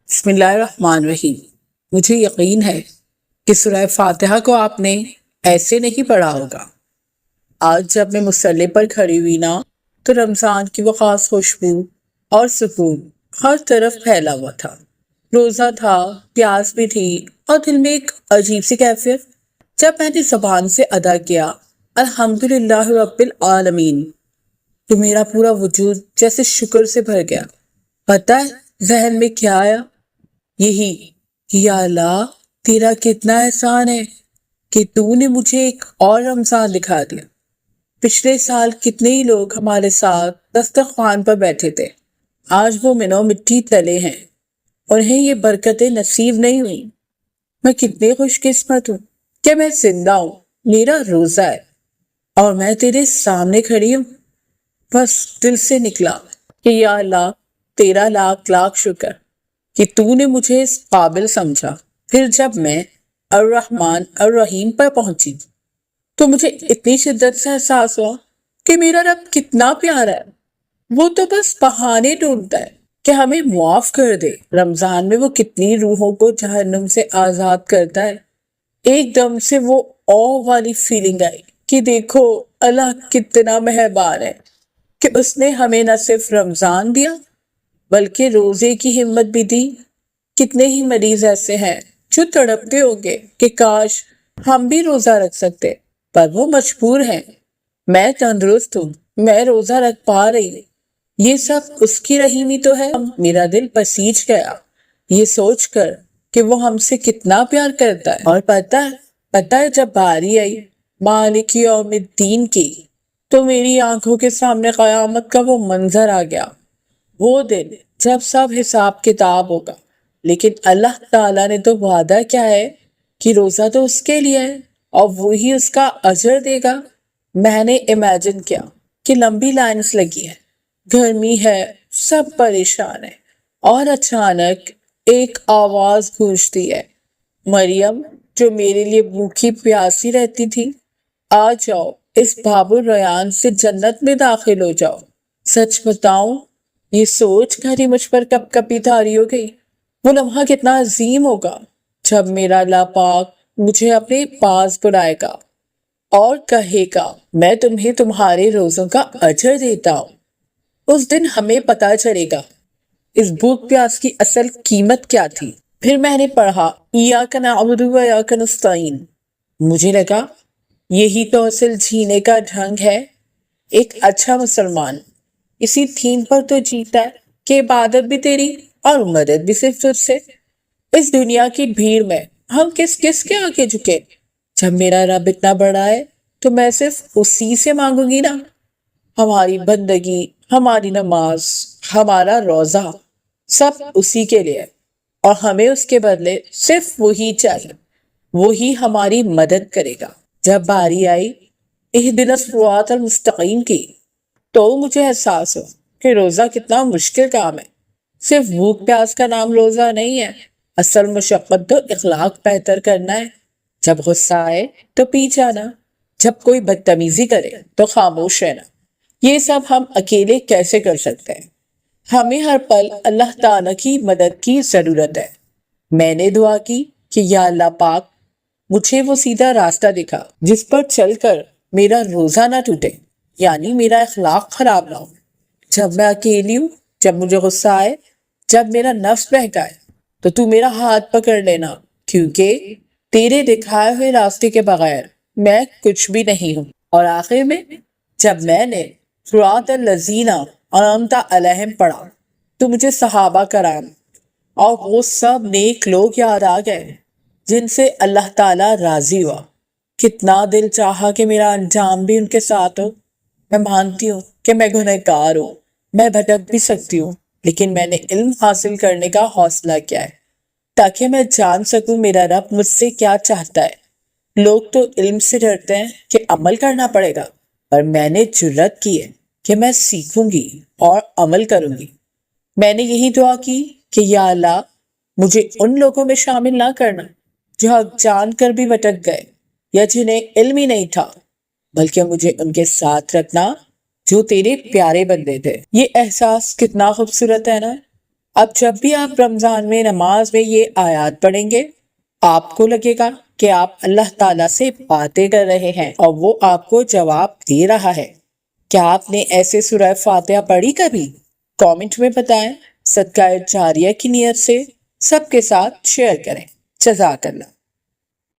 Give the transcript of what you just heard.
بسم اللہ الرحمن الرحیم۔ مجھے یقین ہے کہ سورہ فاتحہ کو آپ نے ایسے نہیں پڑھا ہوگا۔ آج جب میں مصلی پر کھڑی ہوئی نا تو رمضان کی وہ خاص خوشبو اور سکون ہر طرف پھیلا ہوا تھا۔ روزہ تھا، پیاس بھی تھی اور دل میں ایک عجیب سی کیفیت۔ جب میں نے زبان سے ادا کیا الحمدللہ رب العالمین تو میرا پورا وجود جیسے شکر سے بھر گیا۔ پتہ ہے ذہن میں کیا آیا؟ یہی کہ یا اللہ تیرا کتنا احسان ہے کہ تو نے مجھے ایک اور رمضان دکھا دیا۔ پچھلے سال کتنے ہی لوگ ہمارے ساتھ دسترخوان پر بیٹھے تھے، آج وہ منو مٹی تلے ہیں، انہیں یہ برکتیں نصیب نہیں ہوئی۔ میں کتنی خوش قسمت ہوں کہ میں زندہ ہوں، میرا روزہ ہے اور میں تیرے سامنے کھڑی ہوں۔ بس دل سے نکلا کہ یا اللہ تیرا لاکھ لاکھ شکر کہ تو نے مجھے اس قابل سمجھا۔ پھر جب میں الرحمن الرحیم پر پہنچی تو مجھے اتنی شدت سے احساس ہوا کہ میرا رب کتنا پیارا ہے۔ وہ تو بس بہانے ڈھونڈتا ہے کہ ہمیں معاف کر دے۔ رمضان میں وہ کتنی روحوں کو جہنم سے آزاد کرتا ہے۔ ایک دم سے وہ او والی فیلنگ آئی کہ دیکھو اللہ کتنا مہربان ہے کہ اس نے ہمیں نہ صرف رمضان دیا بلکہ روزے کی ہمت بھی دی۔ کتنے ہی مریض ایسے ہیں جو تڑپتے ہوں گے کہ کاش ہم بھی روزہ رکھ سکتے، پر وہ مجبور ہیں۔ میں تندرست ہوں، میں روزہ رکھ پا رہی ہوں، یہ سب اس کی رحیمی تو ہے۔ میرا دل پسیج گیا یہ سوچ کر کہ وہ ہم سے کتنا پیار کرتا ہے۔ اور پتہ ہے جب باری آئی مالک یوم الدین کی تو میری آنکھوں کے سامنے قیامت کا وہ منظر آ گیا۔ وہ دن جب سب حساب کتاب ہوگا، لیکن اللہ تعالیٰ نے تو وعدہ کیا ہے کہ روزہ تو اس کے لیے ہے اور وہی اس کا اجر دے گا۔ میں نے امیجن کیا کہ لمبی لائنز لگی ہے، گرمی ہے، سب پریشان ہے، اور اچانک ایک آواز گونجتی ہے، مریم جو میرے لیے بھوکی پیاسی رہتی تھی، آ جاؤ اس باب الریان سے جنت میں داخل ہو جاؤ۔ سچ بتاؤں یہ سوچ کر ہی مجھ پر کپ کپی طاری ہو گئی۔ وہ لمحہ کتنا عظیم ہوگا جب میرا اللہ پاک مجھے اپنے پاس بلائے گا اور کہے گا میں تمہیں تمہارے روزوں کا اجر دیتا ہوں۔ اس دن ہمیں پتہ چلے گا اس بھوک پیاس کی اصل قیمت کیا تھی۔ پھر میں نے پڑھا ایاک نعبد و ایاک نستعین۔ مجھے لگا یہی تو اصل جینے کا ڈھنگ ہے۔ ایک اچھا مسلمان اسی تھیم پر تو جیتا ہے کہ عبادت بھی تیری اور مدد بھی صرف تجھ سے۔ اس دنیا کی بھیڑ میں ہم کس کے آگے جھکے؟ جب میرا رب اتنا بڑا ہے تو میں صرف اسی سے مانگوں گی نا۔ ہماری بندگی، ہماری نماز، ہمارا روزہ سب اسی کے لیے، اور ہمیں اس کے بدلے صرف وہی چاہیے، وہی ہماری مدد کرے گا۔ جب باری آئی اہدنا الصراط المستقیم کی تو مجھے احساس ہو کہ روزہ کتنا مشکل کام ہے۔ صرف بھوک پیاس کا نام روزہ نہیں ہے، اصل مشقت تو اخلاق بہتر کرنا ہے۔ جب غصہ آئے تو پی جانا، جب کوئی بدتمیزی کرے تو خاموش رہنا، یہ سب ہم اکیلے کیسے کر سکتے ہیں؟ ہمیں ہر پل اللہ تعالیٰ کی مدد کی ضرورت ہے۔ میں نے دعا کی کہ یا اللہ پاک مجھے وہ سیدھا راستہ دکھا جس پر چل کر میرا روزہ نہ ٹوٹے، یعنی میرا اخلاق خراب نہ ہو۔ جب میں اکیلی ہوں، جب مجھے غصہ آئے، جب میرا نفس بہکائے تو تو میرا ہاتھ پکڑ لینا، کیونکہ تیرے دکھائے ہوئے راستے کے بغیر میں کچھ بھی نہیں ہوں۔ اور آخر میں جب میں نے صراط الذین انعمت علیہم پڑھا تو مجھے صحابہ کرام اور وہ سب نیک لوگ یاد آ گئے جن سے اللہ تعالیٰ راضی ہوا۔ کتنا دل چاہا کہ میرا انجام بھی ان کے ساتھ ہو۔ میں مانتی ہوں کہ میں گنہگار ہوں، میں بھٹک بھی سکتی ہوں، لیکن میں نے علم حاصل کرنے کا حوصلہ کیا ہے تاکہ میں جان سکوں میرا رب مجھ سے کیا چاہتا ہے۔ لوگ تو علم سے ڈرتے ہیں کہ عمل کرنا پڑے گا، پر میں نے جرات کی ہے کہ میں سیکھوں گی اور عمل کروں گی۔ میں نے یہی دعا کی کہ یا اللہ مجھے ان لوگوں میں شامل نہ کرنا جو حق جان کر بھی بھٹک گئے یا جنہیں علم ہی نہیں تھا، بلکہ مجھے ان کے ساتھ رکھنا جو تیرے پیارے بندے تھے۔ یہ احساس کتنا خوبصورت ہے نا اب جب بھی آپ رمضان میں نماز میں یہ آیات پڑھیں گے آپ کو لگے گا کہ آپ اللہ تعالیٰ سے باتیں کر رہے ہیں اور وہ آپ کو جواب دے رہا ہے۔ کیا آپ نے ایسے سورہ فاتحہ پڑھی کبھی؟ کامنٹ میں بتائیں۔ صدقہ جاریہ کی نیت سے سب کے ساتھ شیئر کریں۔ جزاک اللہ۔